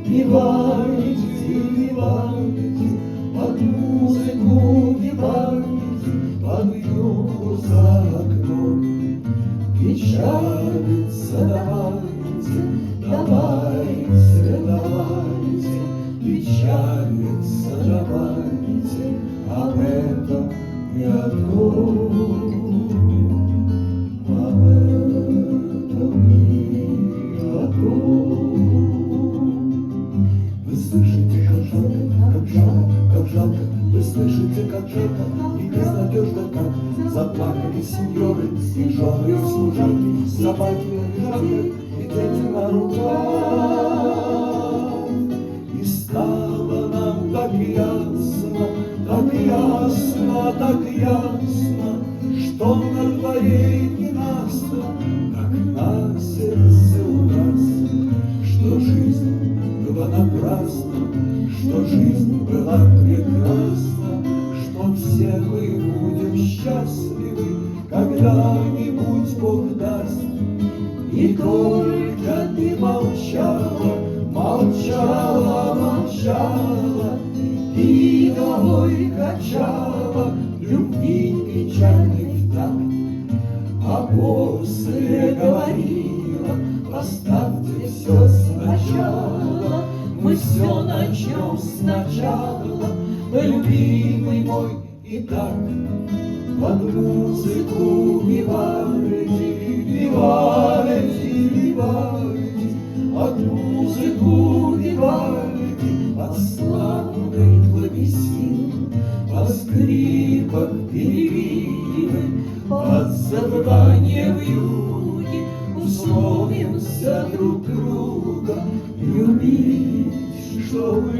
Вивальди, Вивальди, под музыку Вивальди, под вьюгу за окном. Печалится, давайте, давайте, давайте, печалится, давайте, об этом не одном. Об этом не одном. Вы слышите, как жалко, как жалко, как жалко, вы слышите, как жалко и безнадежно, как заплакали сеньоры, и жены, и служанки, собаки, лежанки, и дети на руках. И стало нам так ясно, так ясно, так ясно, что на дворе ненастно, как на сердце у нас, что жизнь была напрасна, что жизнь была прекрасна, что все мы будем счастливы, когда-нибудь Бог даст. И только ты молчала, молчала, молчала, и головой качала любви печальный втакт, а после говорила: поставьте все сначала, мы все начнем сначала, любимый мой, и так под музыку Вивальди, Вивальди, Вивальди, под музыку Вивальди, под славный клавесин, под скрипок переливы, под завывание вьюги условимся друг друга любить, чтобы